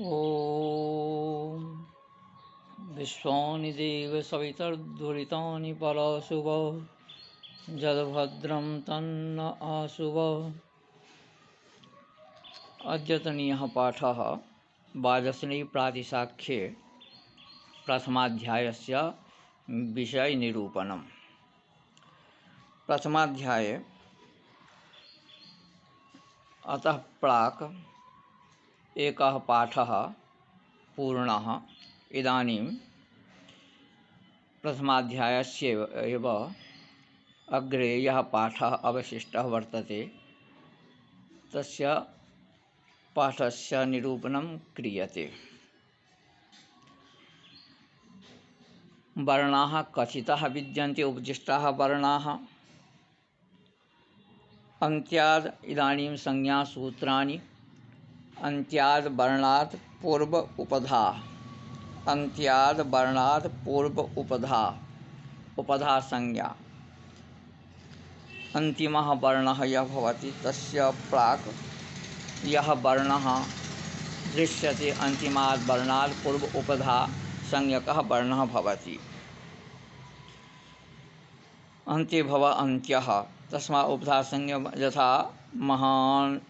ॐ विश्वानि देव सवितर्दुरितानि पराशुभ जलभद्रं तन्न आशुभ। अद्यतनीयः पाठः वाजस्नेहि प्रातिशाख्ये प्रथमाध्यायस्य विषयनिरूपणम्। प्रथमाध्याये अतः प्राक् एकः पाठः पूर्णः। इदानीं प्रथमाध्यायस्य एव अग्रे यः पाठः अवशिष्टः वर्तते तस्य पाठस्य निरूपणं क्रियते। वर्णाः कथिताः विद्यन्ते, उपदिष्टाः वर्णाः। अन्त्याद् इदानीं संज्ञासूत्राणि। अन्त्याद् वर्णात् पूर्व उपधा। अन्त्याद् वर्णात् पूर्व उपधा, उपधा संज्ञा। अन्तिमः वर्णः यः भवति तस्य प्राक् यः वर्णः दृश्यते अन्तिमाद् वर्णात् पूर्व उपधा संज्ञकः वर्णः भवति। अन्ते भव अन्त्यः, तस्मात् उपधा संज्ञा। यथा महान्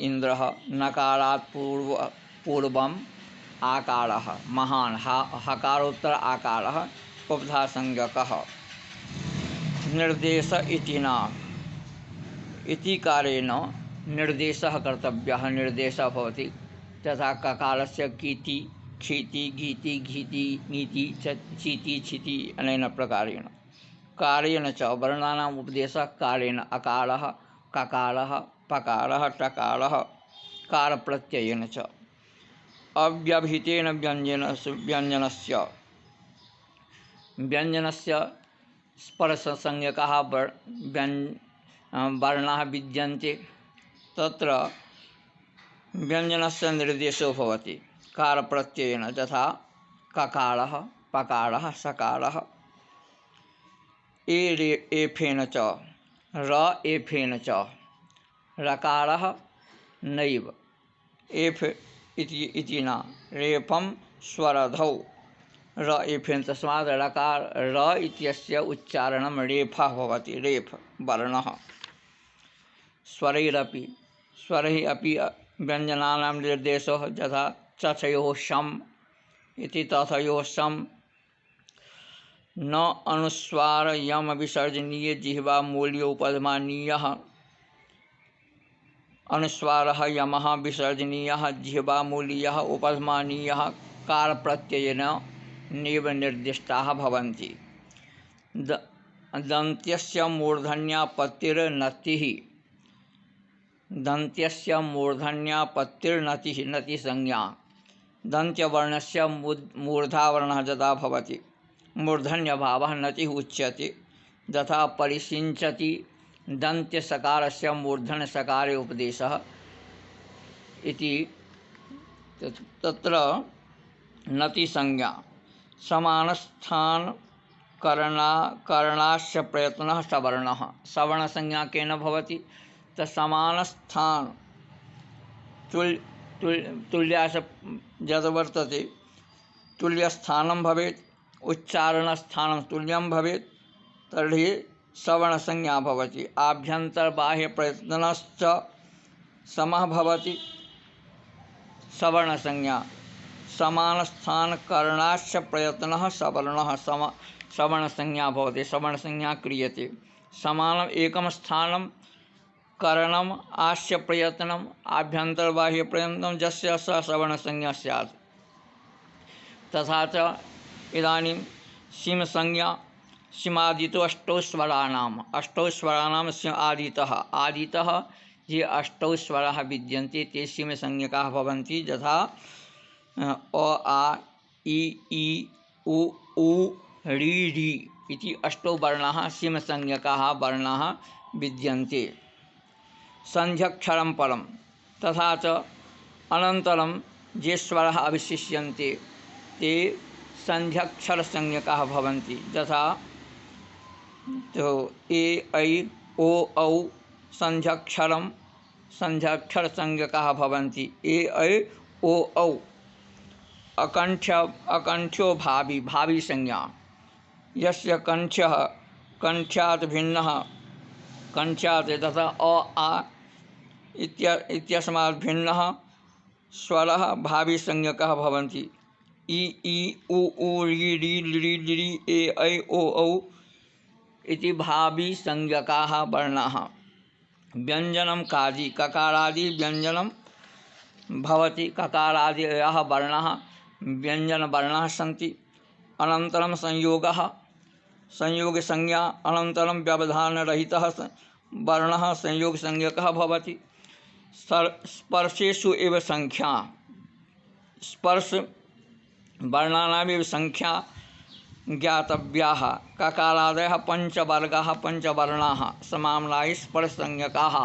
इन्द्रः नकारात् पूर्वम् आकारः महान्, हकारोत्तर आकारः उपधा संज्ञकः। निर्देश इति न इति कारेण निर्देशः कर्तव्यः, निर्देशः भवति। तथा ककारस्य कीति, क्षिति, गीति, घीति, नीति, चीति, छिति अनेन प्रकारेण। कारेण च वर्णानाम् उपदेशः कारेण अकारः, ककारः, पकारः, टकारः कारप्रत्ययेन च। अव्यवहितेन व्यञ्जनस्य स्पर्शसंज्ञकाः वर्णाः विद्यन्ते। तत्र व्यञ्जनस्य निर्देशो भवति कारप्रत्ययेन। यथा ककारः, पकारः, सकारः। एफेन च, एफेन च। रकारः नैव, एफ इति न। रेफं स्वरधौ एफेन, तस्मात् रकार इत्यस्य उच्चारणं रेफः भवति, रेफ वर्णः। स्वरैरपि, स्वरैः अपि व्यञ्जनानां निर्देशः। यथा तथयोः शम् इति, तथयोः शम्। न अनुस्वार यम विसर्जनीय जिह्वा मूल्य उपधमानीयः। अनुस्वारः यमः विसर्जनीयः, जिह्वा मूल्यः उपधमानीयः कारप्रत्ययेन नैव निर्दिष्टाः भवन्ति। दन्त्यस्य मूर्धन्यापत्तिर्नतिः, दन्त्यस्य मूर्धन्यापत्तिर्नतिः नतिसंज्ञा। दन्त्यवर्णस्य मूर्धावर्णः यदा भवति मूर्धन्यभावः नतिः उच्यते। यथा परिसिञ्चति दन्त्यसकारस्य मूर्धन्यसकारे उपदेशः इति। तत्र नतिसंज्ञा। समानस्थान करणास्य प्रयत्नः सवर्णः। सवर्णसंज्ञा केन भवति? समानस्थान तुल्यास यद् वर्तते तुल्यस्थानं भवेत्, उच्चारणस्थानं तुल्यं भवेत्, तर्हि सवर्णसंज्ञा भवति। आभ्यन्तरबाह्यप्रयत्नश्च समः भवति, सवर्णसंज्ञा। समानस्थानकरणास्य प्रयत्नः सवर्णः, सवर्णसंज्ञा भवति, सवर्णसंज्ञा क्रियते। समानम् एकं स्थानं करणम् आस्य प्रयत्नम् आभ्यन्तरबाह्यप्रयत्नं यस्य स सवर्णसंज्ञा स्यात्। तथा च इदानीं सिमसंज्ञा। सिमादितो अष्टौ स्वराणां सिम आदितः। आदितः ये अष्टौ स्वराः विद्यन्ते ते सिमसंज्ञकाः भवन्ति। यथा अ, आ, इ, उ, ऋ, इति अष्टौ वर्णाः सिमसंज्ञकाः वर्णाः विद्यन्ते। सन्ध्यक्षरं परं। तथा च अनन्तरं ये स्वराः अवशिष्यन्ते ते सन्ध्यक्षरसंज्ञकाः भवन्ति। यथा ए, ऐ, ओ, औ सन्ध्यक्षर संज्ञकाः भवन्ति। ए, ऐ, ओ औ अकंठ्यो भावी भावी संज्ञा यस्य कंठ्यः कंठ्यात् भिन्नः कंठ्यात् तथा अ आ इत्यस्मात् भिन्नः स्वरः भावी संज्ञकः भवन्ति। ई उ री री लृ लृ ए ऐ ओ औ इति भावी संज्ञकाः वर्णाः। व्यंजनं कादि ककारादि व्यंजनं भवति। ककारादयः वर्णाः व्यंजनवर्णाः सन्ति। अनन्तरं संयोगः संयोगसंज्ञा अनन्तरं व्यवधानरहितः वर्णः संयोगसंज्ञकः भवति। स्पर्शेषु एव संख्या स्पर्श वर्णानामेव संख्या ज्ञातव्याः। ककारादयः पंचवर्गाः पंचवर्णाः समाम्नाय स्पर्शसंज्ञकाः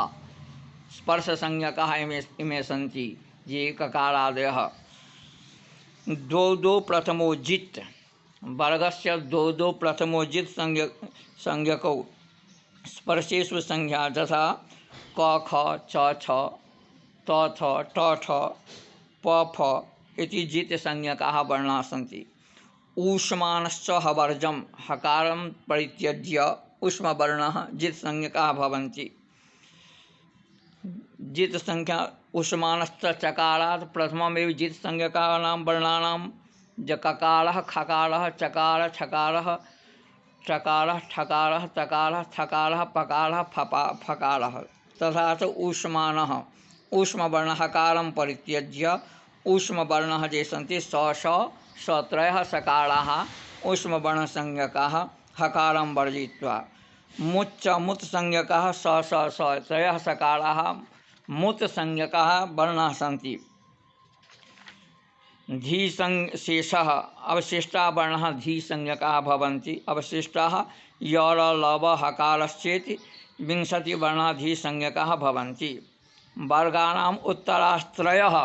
स्पर्शसंज्ञकाः इमे सन्ति। ये ककारादयः दो प्रथमो जित् वर्गस्य दो प्रथमो जित् संज्ञकौ स्पर्शेषु संज्ञा तथा क ख छ छ त थ ट ठ प फ इति जित् संज्ञकाः वर्णाः सन्ति। ऊष्मानश्च हवर्जं हकारं परित्यज्य ऊष्मवर्णाः जित् संज्ञकाः भवन्ति। जित् संख्या ऊष्मानश्च चकारात् प्रथममेव जित् संज्ञकानां वर्णानां ककारः खकारः चकार छकारः चकारः ठकारः तकारः थकारः पकारः फकारः तथा च ऊष्मानः ऊष्मवर्णः हकारं परित्यज्य ऊष्मवर्णाः ये सन्ति स त्रयः सकाराः ऊष्मवर्णसंज्ञकाः हकारं वर्जयित्वा। मुच्च मुत् संज्ञकाः स त्रयः सकाराः मुत् संज्ञकाः वर्णाः सन्ति। धी शेषः अवशिष्टाः वर्णाः धी संज्ञकाः भवन्ति। अवशिष्टाः यौर लव हकारश्चेति विंशतिवर्णाः धी संज्ञकाः भवन्ति। वर्गाणाम् उत्तरास्त्रयः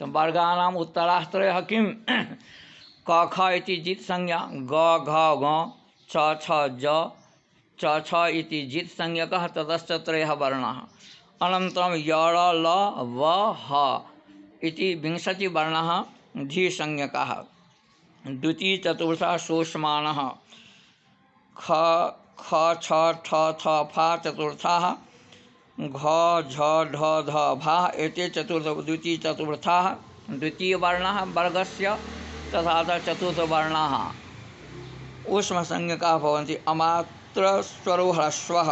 तो वर्गाणाम् उत्तरास्त्रयः किं क ख इति जित् संज्ञा ग घ ङ छ छ ज च छ इति जित् संज्ञकः ततश्च त्रयः वर्णाः। अनन्तरं यौर ल व ह इति विंशतिवर्णाः धी संज्ञकाः। द्वितीय चतुर्था शोष्मानः ख छ ठ थ फा चतुर्थाः घ झ ढ ध भा एते द्वितीय चतुर्थाः द्वितीयवर्णाः वर्गस्य तथा च चतुर्थवर्णाः ऊष्मसंज्ञकाः भवन्ति। अमात्रस्वरो ह्रस्वः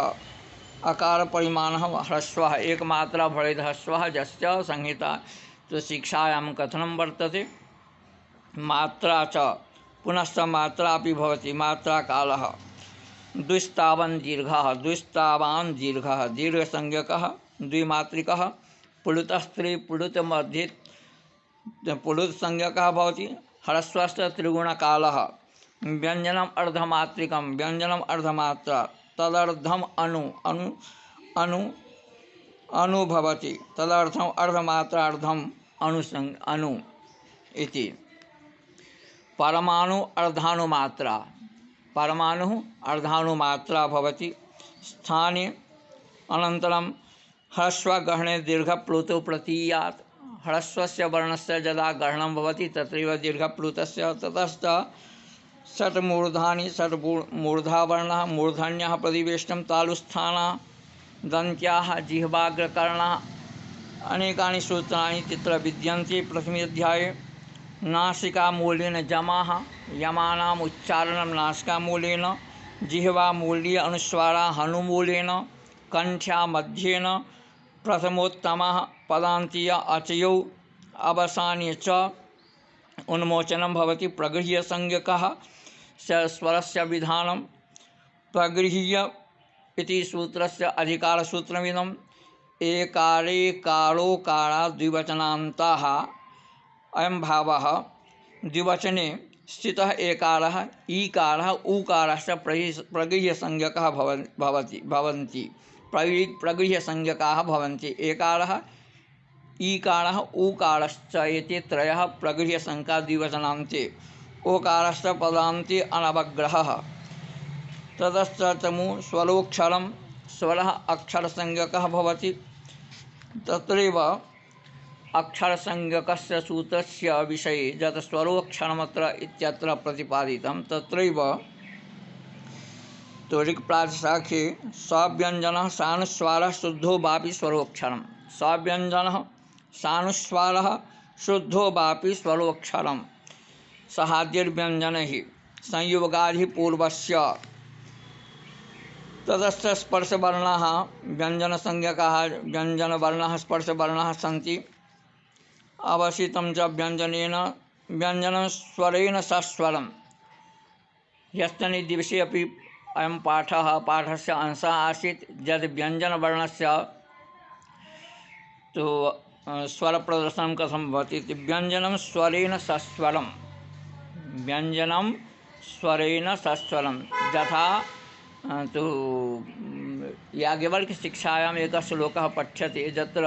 अकार परिमाणः ह्रस्वः एकमात्रा भवेत् ह्रस्वः यस्य संहिता तो शिक्षायां कथनं वर्तते। मात्रा च पुनश्च मात्रा अपि भवति। मात्रा कालः द्विस्तावन् दीर्घः द्विस्तावान् दीर्घः दीर्घसंज्ञकः द्विमात्रिकः। पुलुतस्त्री पुलुत मध्ये पुलुत संज्ञकः भवति। ह्रस्वस्य त्रिगुणकालः व्यंजनम् अर्धमात्रिकं व्यंजनम् अर्धमात्रा तदर्थम अणु अणु अणु अणु भवति। तदर्थम अर्धमात्रार्धम अणु इति। परमाणु अर्धानुमात्रा परमाणु अर्धानुमात्रा भवति स्थाने। अनन्तरं ह्रस्वगहने दीर्घप्लुतो प्रतीयात् ह्रस्वस्य वर्णस्य यदा ग्रहणं भवति तत्रैव दीर्घप्लुतस्य। ततश्च षट्मूर्धानि षट्मूर्धावर्णाः मूर्धन्यः प्रतिवेष्टं तालुस्थानाः दन्त्याः जिह्वाग्रकर्णाः अनेकानि सूत्राणि तत्र विद्यन्ते। प्रथमे अध्याये नासिकामूलेन जमाः यमानाम् उच्चारणं नासिकामूलेन जिह्वामूल्ये अनुस्वाराः हनुमूलेन कण्ठ्या मध्येन प्रथमोत्तमः पदान्तीय अचयौ अवसाने च उन्मोचनं भवति। प्रगृह्य संज्ञकः स्वरस्य विधानं प्रगृह्य इति सूत्रस्य अधिकारसूत्रमिदम्। एकारे कारोकारा द्विवचनान्ताः अयं भावः द्विवचने स्थितः एकारः ईकारः ऊकारश्च प्रगृह्यसंज्ञकाः भवन्ति प्रगृह्यसंज्ञकाः भवन्ति। एकारः ईकारः ऊकारश्च एते त्रयः प्रगृह्यसंज्ञका द्विवचनान्ते। ओकारश्च पदान्ते अनवग्रहः। ततश्च तमु स्वरोक्षरं स्वरः अक्षरसंज्ञकः भवति। तत्रैव अक्षरसंज्ञकस्य सूत्रस्य विषये यत् स्वरोक्षरमत्र इत्यत्र प्रतिपादितं तत्रैव तो ऋक्प्रातिशाख्ये सव्यञ्जनः सानुस्वारः शुद्धो वापि स्वरोक्षरम् सव्यञ्जनः सानुस्वारः शुद्धो वापि स्वरोक्षरम् सहाद्यर्व्यञ्जनैः संयोगाधिपूर्वस्य ततश्च स्पर्शवर्णाः व्यञ्जनसंज्ञकाः व्यञ्जनवर्णाः स्पर्शवर्णाः सन्ति अवसितं च व्यञ्जनेन व्यञ्जनं स्वरेण सस्वरं ह्यस्तने दिवसे अपि अयं पाठस्य अंशः आसीत् यद् व्यञ्जनवर्णस्य तो स्वरप्रदर्शनं कथं भवति इति व्यञ्जनं स्वरेण सस्वरं व्यञ्जनं स्वरेण सस्वरं यथा तो याज्ञवल्क्यशिक्षायाम् एकः श्लोकः पठ्यते यत्र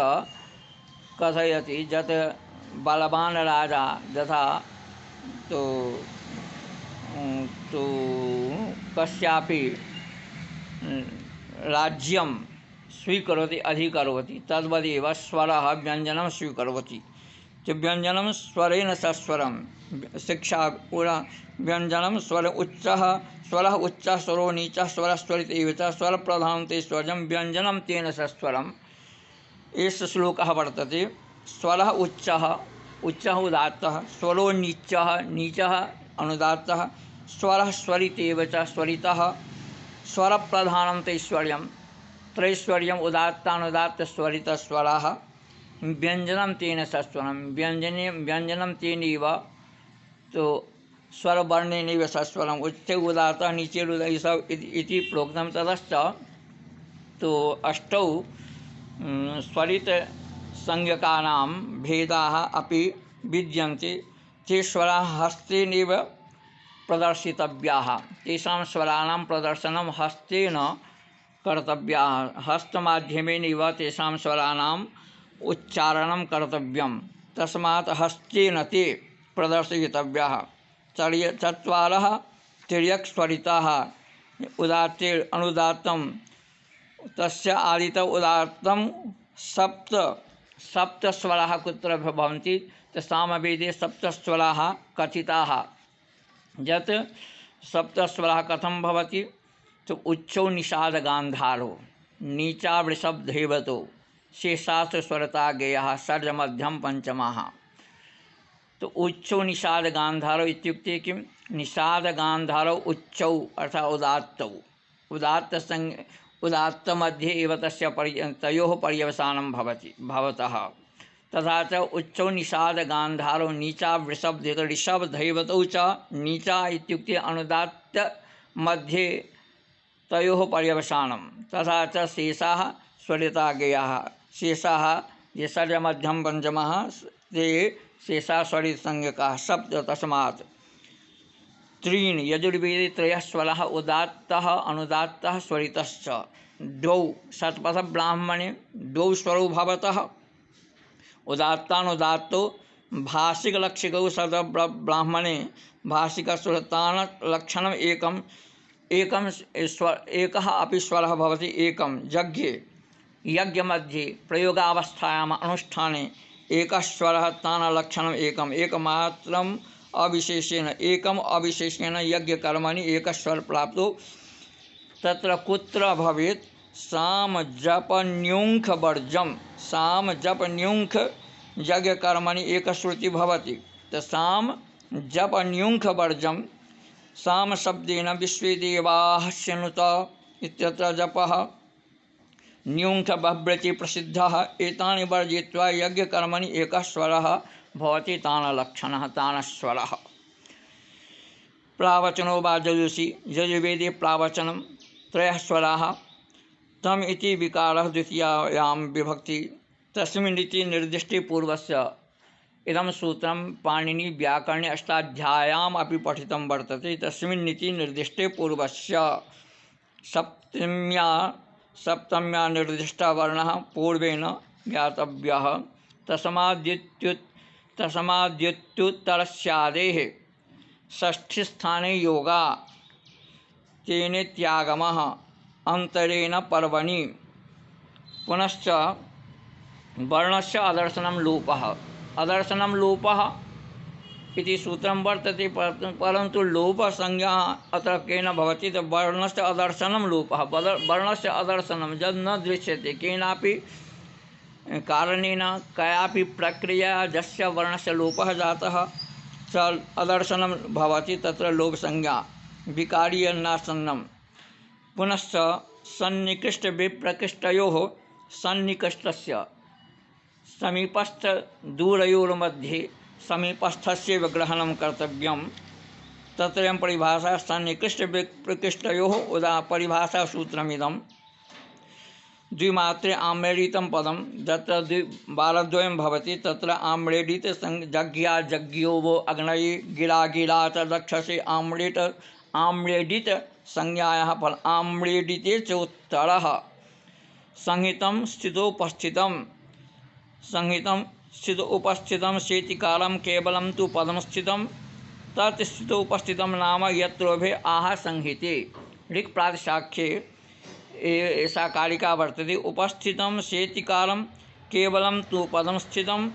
कथयति यत् बलवान् राजा यथा तो कस्यापि राज्यं स्वीकरोति अधिकरोति तद्वदेव स्वरः व्यञ्जनं स्वीकरोति व्यञ्जनं स्वरेण सस्वरं शिक्षा पूरा व्यञ्जनं स्वर उच्चः स्वरो नीचः स्वरः स्वरित एव च स्वरप्रधानं ते स्वरं व्यञ्जनं तेन सस्वरम् एष श्लोकः वर्तते स्वरः उच्चः उदात्तः स्वरो नीचः अनुदात्तः स्वरः स्वरित एव च स्वरितः स्वरप्रधानं तैश्वर्यं त्रैश्वर्यम् उदात्तानुदात्तस्वरितस्वराः व्यञ्जनं तेन सस्वरं व्यञ्जनं तेनैव तो स्वरवर्णेनैव सस्वरम् उच्चे उदात्तः नीचे इति प्रोक्तं ततश्च तो अष्टौ स्वरितसंज्ञकानां भेदाः अपि विद्यन्ते ते स्वराः हस्तेनैव प्रदर्शितव्याः तेषां स्वराणां प्रदर्शनं हस्तेन कर्तव्याः हस्तमाध्यमेनैव तेषां स्वराणाम् उच्चारणं कर्तव्यं तस्मात् हस्तेन ते प्रदर्शितव्याः चत्वारः तिर्यक्स्वरिताः उदात्ते अनुदात्तं तस्य आदित उदात्तं सप्तस्वराः कुत्र भवन्ति सामवेदे सप्तस्वराः कथिताः यत् सप्तस्वराः कथं भवति तो उच्चौ निषादगान्धारो नीचा वृषभधैवतो शेषास्त्र स्वरता गेयः षड्मध्यम पंचमः तो उच्चौ निषादगान्धारो इत्युक्ते किं निषादगान्धारो उच्चौ अर्थात् उदात्तौ उदात्तमध्ये एव तस्य तयोः पर्यवसानं भवति भवतः तथा च उच्चौ निषादगान्धारो नीचा ऋषभधैवतौ च नीचा इत्युक्ते अनुदात्त मध्ये तयोः पर्यवसानं तथा च शेषाः स्वरिता गेयाः शेषाः ये षड्मध्यम पंचमः ते शेषाः स्वरितसंज्ञकाः सप्त तस्मात् त्रीणि यजुर्वेदे त्रयः स्वराः उदात्तः अनुदात्तः स्वरितश्च द्वौ शतपथब्राह्मणे द्वौ स्वरौ भवतः उदात्तानुदात्तो भाषिकलक्षिकौ शतब्राह्मणे भाषिकस्वरतानलक्षणम् एकः अपि स्वरः भवति एकं यज्ञमध्ये प्रयोगावस्थायाम् अनुष्ठाने एकः स्वरः तानलक्षणम् एकमात्रम् अविशेषेण यज्ञकर्मणि एकस्वर प्राप्तो तत्र कुत्र भवेत् साम जप न्यूङ्ख वर्जम साम जप न्यूङ्ख यज्ञकर्मणि एकश्रुति भवति साम जप न्यूङ्ख वर्जम साम शब्देन विश्वे देवाः शृणुत इत्यत्र जपः न्यूङ्ख बभ्रति प्रसिद्धः एतानि वर्जयित्वा यज्ञकर्मणि एकः स्वरः भवति तानलक्षणः तानस्वरः प्रावचनो वा जजुषि यजुर्वेदे प्रावचनं त्रयः स्वराः तम इति विकारः द्वितीयायां विभक्ति तस्मिन्निति निर्दिष्टे पूर्वस्य इदं सूत्रं पाणिनि व्याकरणे अष्टाध्याय्याम् अपि पठितं वर्तते तस्मिन्निति निर्दिष्टे पूर्वस्य सप्तम्या निर्दिष्टः वर्णः पूर्वेण ज्ञातव्यः तस्माद्युत्तरस्यादेः षष्ठीस्थाने योगा तेनेत्यागमः अंतरेण पर्वणि पुनश्च वर्णस्य अदर्शनं लोपः। अदर्शनं लोपः इति सूत्रं वर्तते, परन्तु लोपसंज्ञा अत्र केन भवति? तो वर्णस्य अदर्शनं लोपः। वर्णस्य अदर्शनं यद् न दृश्यते केनापि कारणेन कयापि प्रक्रिया यस्य वर्णस्य लोपः जातः स अदर्शनं भवति, तत्र लोपसंज्ञा विकार्य नासन्नं। पुनश्च सन्निकृष्ट विप्रकृष्टयोः सन्निकृष्टस्य समीपस्थ दूरयोर्मध्ये समीपस्थस्य विग्रहणं कर्तव्यं। तत्रयं परिभाषा सन्निकृष्ट विप्रकृष्टयोः परिभाषा सूत्रमिदं। द्विमात्रे आम्रेडितं पदं यत्र बालद्वयं भवति तत्र आम्रेडित जज्ञा जज्ञो वो अग्नये गिरा गिरा च रक्षसे आम्रेडित संज्ञायाः फल आम्रेडिते च उत्तरः संहितं स्थितोपस्थितं शेतिकालं केवलं तु पदं स्थितं तत् स्थितोपस्थितं नाम यत्रोभे आह संहिते। ऋक् प्रातिशाख्ये ऐसा कारिका वर्तते। उपस्थितं शेतिकालं केवलं तु पदं स्थितं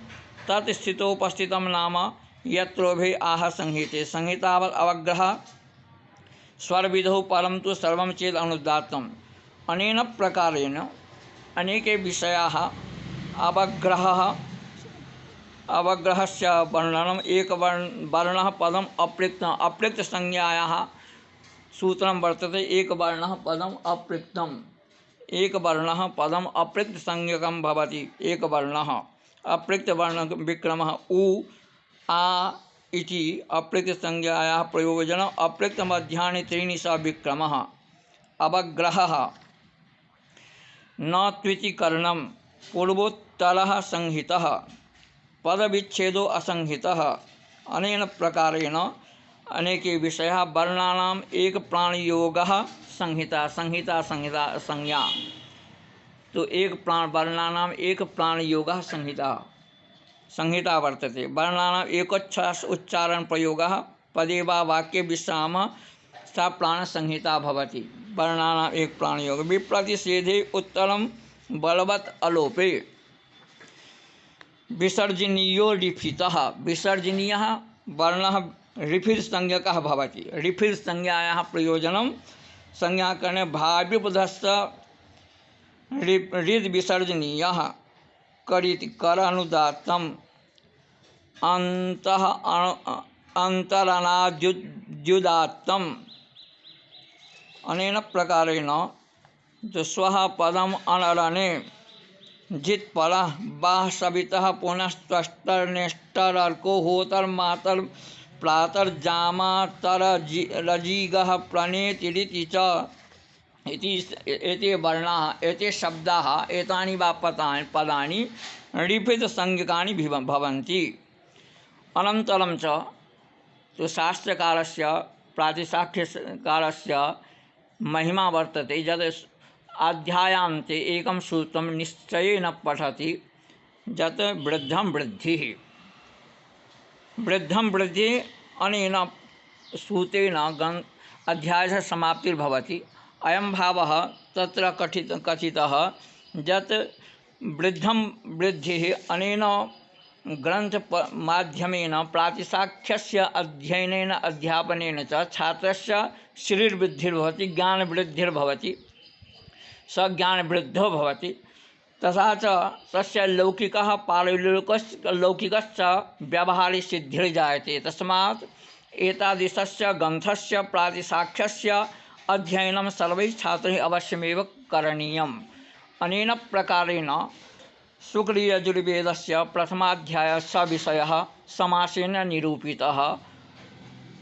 तत् स्थितोपस्थितं नाम यत्रोभे आह संहिते। संहितावत् अवग्रह स्वरविधौ परं तु सर्वं चेत् अनुदात्तम्। अनेन प्रकारेण अनेके विषयाः अवग्रहस्य वर्णनम् एकवर्णः पदम् अप्रिक्तसंज्ञायाः सूत्रं वर्तते। एकवर्णः पदम् अप्रिक्तम्। एकवर्णः पदम् अप्रिक्तसंज्ञकं भवति। एकवर्णः अप्रिक्तवर्णविक्रमः उ आ इति अप्रिक्तसंज्ञायाः प्रयोजनम् अप्रिक्तमध्यानि त्रीणि स विक्रमः। अवग्रहः न त्वितिकरणं पूर्वोत्तरः संहितः पदविच्छेदो असंहितः। अनेन प्रकारेण अनेके विषयाः वर्णानाम् एक प्राणयोगः संहिता संज्ञा। तो वर्णानाम् एक प्राणयोगः संहिता वर्तते। वर्णानाम् एकोच्छ्वास उच्चारण प्रयोगः पदे वा वाक्ये विश्रामः सा प्राणसंहिता भवति। वर्णानाम् एक प्राणयोग विप्रतिषेधे उत्तरं बलवत् अलोपे विसर्जनीयो लिखितः। विसर्जनीयः वर्णः रिफिर् संज्ञकः भवति। रिफिर् संज्ञायाः प्रयोजनं संज्ञाकरणे भाव्युपधस्य रिद् विसर्जनीयः करिति कर अनुदात्तम् अन्तः अन्तरनाद्युदात्तम्। अनेन प्रकारेण स्वः पदम् अनरणे जित् परः बाह सवितः पुनस्त्वष्टर्नेष्टरर्को होतर मातर प्रातर जामातर रजीगः प्रणेतिरिति च एते वर्णाः एते शब्दाः एतानि वा पदानि रिफितसंज्ञकानि भवन्ति। अनन्तरं च तो शास्त्रकारस्य प्रातिशाख्यकारस्य महिमा वर्तते। यद् अध्यायान्ते एकं सूत्रं निश्चयेन पठति यत् वृद्धं वृद्धिः अनेन सूत्रेण अध्यायस्य समाप्तिर्भवति। अयं भावः तत्र कथितः यत् वृद्धिः अनेन ग्रंथ माध्यमेन प्रातिशाख्यस्य अध्ययनेन अध्यापनेन च छात्रस्य श्रीर्वृद्धिर्भवति, ज्ञानवृद्धिर्भवति, स ज्ञानवृद्धो भवति। तथा च तस्य लौकिकः पारलौकिकश्च व्यवहारे सिद्धिर्जायते। तस्मात् एतादृशस्य ग्रन्थस्य प्रातिशाख्यस्य अध्ययनं सर्वैः छात्रैः अवश्यमेव करणीयम्। अनेन प्रकारेण शुक्लयजुर्वेदस्य प्रथमाध्यायस्य विषयः समासेन निरूपितः।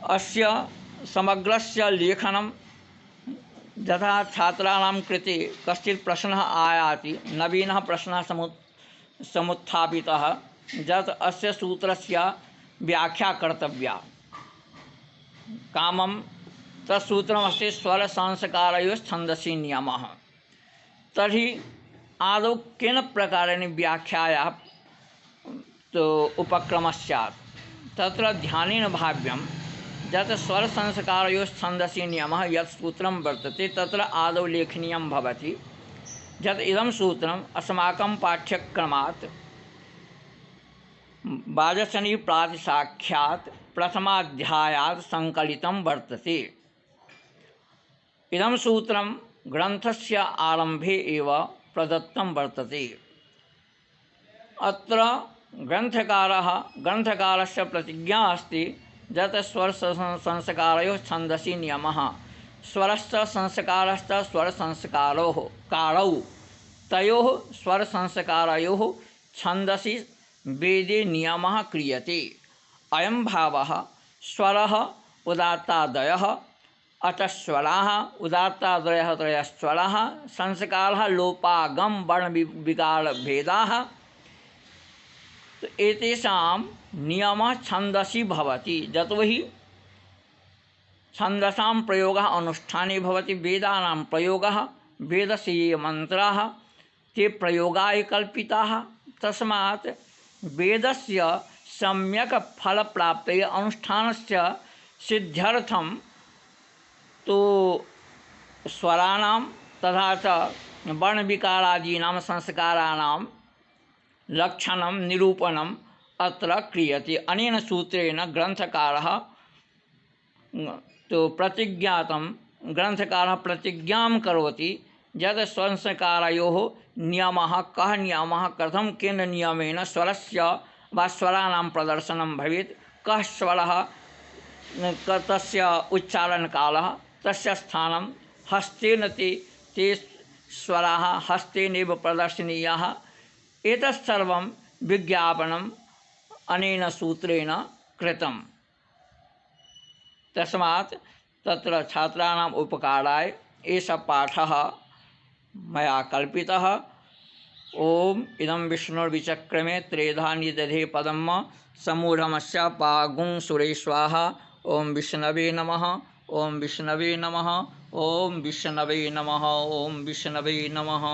अस्य समग्रस्य लेखनं यथा छात्राणां कृते कश्चित् प्रश्नः आयाति, नवीनः प्रश्नः समुत्थापितः यत् अस्य सूत्रस्य व्याख्या कर्तव्या। कामं तत्सूत्रमस्ति स्वरसंस्कारयोश्छन्दसि नियमः। तर्हि आदौ केन प्रकारेण व्याख्यायाः तो उपक्रमः स्यात् तत्र ध्यानेन भाव्यं यत् स्वरसंस्कारयोश्छन्दसि नियमः यत् सूत्रं वर्तते तत्र आदौ लेखनीयं भवति। यत् इदं सूत्रम् अस्माकं पाठ्यक्रमात् वाजसनी प्रातिशाख्यात् प्रथमाध्यायात् संकलितं वर्तते। इदं सूत्रं ग्रन्थस्य आरम्भे एव प्रदत्तं वर्तते। अत्र ग्रन्थकारस्य प्रतिज्ञा अस्ति यत् स्वरसंस्कारयोः छन्दसि नियमः, स्वरश्च संस्कारश्च स्वरसंस्कारोः कारौ तयोः स्वरसंस्कारयोः छन्दसि वेदे नियमः क्रियते। अयं भावः स्वरः उदात्तादयः अचस्वराः उदात्तादयः त्रयस्वराः संस्कारः लोपागम वर्ण विकार भेदाः एतेषां नियमः छन्दसि भवति। यतो हि छन्दसां प्रयोगः अनुष्ठाने भवति। वेदानां प्रयोगः वेदस्य ये मंत्राः ते प्रयोगाय कल्पिताः। तस्मात् वेदस्य सम्यक् फलप्राप्तये अनुष्ठानस्य सिद्ध्यर्थं तो स्वराणां तथा च वर्णविकारादीनां संस्काराणां लक्षणं निरूपणम् अत्र क्रियते। अनेन सूत्रेण ग्रन्थकारः तो ग्रन्थकारः प्रतिज्ञां करोति यत् संस्कारयोः नियमः कः नियमः कथं केन नियमेन स्वरस्य वा स्वराणां प्रदर्शनं भवेत्, कः स्वरः तस्य उच्चारणकालः तस्य स्थानं हस्तेन ते स्वराः हस्तेनैव प्रदर्शनीयाः। एतत् सर्वं विज्ञापनम् अनेन सूत्रेण कृतम्। तस्मात् तत्र छात्राणाम् उपकाराय एषः पाठः मया कल्पितः। ओम इदं विष्णुर्विचक्रमे त्रेधा निदधे पदम् समूढमस्य पागुं सुरे स्वाहा। ओम विष्णवे नमः। ओम विष्णवे नमः। ओम विष्णवे नमः। ओम विष्णवे नमः।